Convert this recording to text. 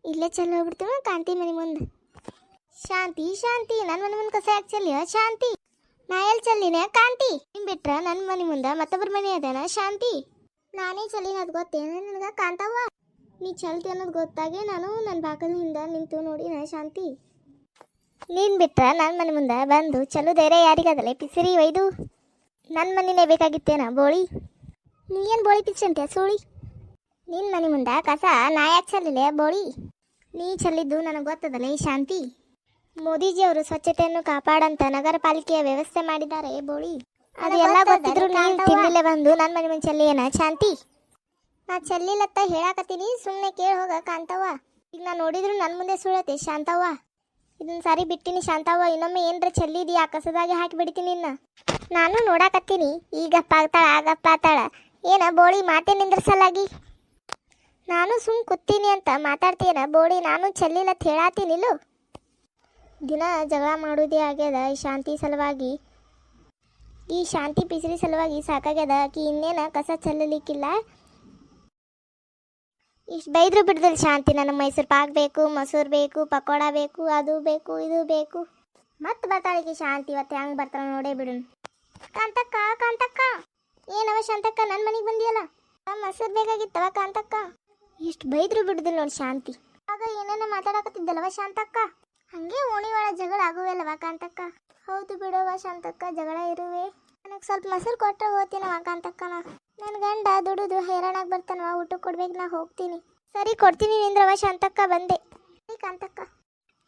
ಇಲ್ಲೇ ಚಲ್ ಹೋಗ್ಬಿಡ್ತೀವ ಕಾಂತಿ ಮನೆ ಮುಂದೆ. ಶಾಂತಿ ಶಾಂತಿ ನನ್ನ ಮನೆ ಮುಂದೆ ಕಸ ಯಾಕೆ ಚೆಲ್ಲಿ ಶಾಂತಿ? ನಾ ಎಲ್ಲಿ ಚೆಲ್ಲಿನ ಕಾಂತಿ? ನಿಮ್ ಬಿಟ್ರ ನನ್ನ ಮನೆ ಮುಂದೆ ಮತ್ತೊಬ್ಬರ ಮನೆ ಅದೇನ ಶಾಂತಿ? ನಾನೇ ಚೆಲ್ಲಿನ ಅದು ಗೊತ್ತೇನ ನನಗ ಕಾಂತವ್ವ? ನೀ ಚಲ್ತಿ ಅನ್ನೋದು ಗೊತ್ತಾಗೆ ನಾನು ನನ್ನ ಬಾಕಲ್ ಹಿಂದ ನಿಂತು ನೋಡಿನ ಶಾಂತಿ. ನೀನ್ ಬಿಟ್ರ ನನ್ನ ಮನೆ ಮುಂದೆ ಬಂದು ಚಲೋ ಧೈರ್ಯ ಯಾರಿಗದಲ್ಲ ಪಿಸಿರಿ ಒಯ್ದು? ನನ್ನ ಮನೆನೇ ಬೇಕಾಗಿತ್ತೇನ ಬೋಳಿ? ನೀ ಏನು ಬೋಳಿ ಪಿಚ್ಚಂತೆ ಸೋಳಿ? ನಿನ್ನ ಮನೆ ಮುಂದೆ ಕಸ ನಾ ಯಾಕೆ ಚೆಲ್ಲಿಲೆ ಬೋಳಿ? ನೀ ಚೆಲ್ಲಿದ್ದು ನನಗೆ ಗೊತ್ತದಲ್ಲ ಈ ಶಾಂತಿ. ಮೋದಿಜಿಯವರು ಸ್ವಚ್ಛತೆಯನ್ನು ಕಾಪಾಡಂತ ನಗರ ಪಾಲಿಕೆಯ ವ್ಯವಸ್ಥೆ ಮಾಡಿದ್ದಾರೆ ಬೋಳಿ. ಅದು ಎಲ್ಲ ಗೊತ್ತಿದ್ರು ನೀವು ತಿನ್ನಲೇ ಬಂದು ನನ್ನ ಮನೆ ಮುಂದೆ ಚೆಲ್ಲಿಯೇನ ಶಾಂತಿ? ನಾ ಚೆಲ್ಲಿಲ್ಲತ್ತ ಹೇಳಾಕತ್ತೀನಿ, ಸುಮ್ಮನೆ ಕೇಳಿ ಹೋಗ ಕಾಂತವ್ವ. ಈಗ ನಾ ನೋಡಿದ್ರು ನನ್ನ ಮುಂದೆ ಸುಳತಿ ಶಾಂತವ್ವ. ಇದನ್ನ ಸಾರಿ ಬಿಟ್ಟಿನಿ ಶಾಂತವ್ವ, ಇನ್ನೊಮ್ಮೆ ಏನರ ಚೆಲ್ಲಿದಿ ಆ ಕಸದಾಗೆ ಹಾಕಿ ಬಿಡ್ತೀನಿ ಇನ್ನ. ನಾನು ನೋಡಾಕತ್ತೀನಿ ಈಗಪ್ಪ ಆಗ್ತಾಳ ಆಗಪ್ಪ ಆಗ್ತಾಳ ಏನ ಬೋಳಿ ಮಾತೇ ನಿಂದ್ರಸಲಾಗಿ. ನಾನು ಸುಮ್ ಕೂತೀನಿ ಅಂತ ಮಾತಾಡ್ತೀನ ಬೋಳಿ, ನಾನು ಚೆಲ್ಲಿಲ್ಲತ್ತ ಹೇಳಾತೀನಿಲ್ಲೋ. ದಿನ ಜಗಳ ಮಾಡೋದೇ ಆಗ್ಯದ ಈ ಶಾಂತಿ ಸಲುವಾಗಿ. ಈ ಶಾಂತಿ ಪಿಸಿರಿ ಸಲುವಾಗಿ ಸಾಕಾಗ್ಯದ. ಆಕಿ ಇನ್ನೇನ ಕಸ ಚೆಲ್ಲಲಿಕ್ಕಿಲ್ಲ. ಇಷ್ಟು ಬೈದ್ರು ಬಿಡ್ದಲ್ಲ ಶಾಂತಿ. ನನಗೆ ಮೈಸೂರು ಪಾಕ್ ಬೇಕು, ಮೊಸರು ಬೇಕು, ಪಕೋಡ ಬೇಕು, ಅದು ಬೇಕು ಇದು ಬೇಕು. ಮತ್ತೆ ಬರ್ತಾಳಿಗೆ ಶಾಂತಿ. ಇವತ್ತು ಹೆಂಗೆ ಬರ್ತಾಳೆ ನೋಡೇ ಬಿಡು. ಕಾಂತಕ್ಕ ಕಾಂತಕ್ಕ, ಏನವ ಶಾಂತಕ್ಕ ನನ್ನ ಮನೆಗೆ ಬಂದಿಯಲ್ಲ? ಮೊಸರು ಬೇಕಾಗಿತ್ತವ ಕಾಂತಕ್ಕ. ಇಷ್ಟು ಬೈದ್ರು ಬಿಡುದಿಲ್ಲ ನೋಡಿ ಶಾಂತಿ. ಆಗ ಏನೇನೋ ಮಾತಾಡಕತ್ತಿದ್ದಲ್ವ ಶಾಂತಕ್ಕ? ಹಂಗೆ ಓಣಿ ಒಳ ಜಗಳ ಆಗುವಲ್ಲವ ಕಾಂತಕ್ಕ? ಹೌದು ಬಿಡವ ಶಾಂತಕ್ಕ, ಜಗಳ ಇರುವೆ. ನನಗೆ ಸ್ವಲ್ಪ ಮೊಸರು ಕೊಟ್ಟರೆ ಹೋಗ್ತೀನವ ಕಾಂತಕ್ಕನ. ನನ್ನ ಗಂಡ ದುಡಿದು ಹೈರಾಣಾಗಿ ಬರ್ತಾನವ, ಊಟ ಕೊಡ್ಬೇಕು, ನಾ ಹೋಗ್ತೀನಿ. ಸರಿ ಕೊಡ್ತೀನಿ ನಿಂದ್ರವ ಶಾಂತಕ್ಕ, ಬಂದೆ. ಸರಿ ಕಾಂತಕ್ಕ.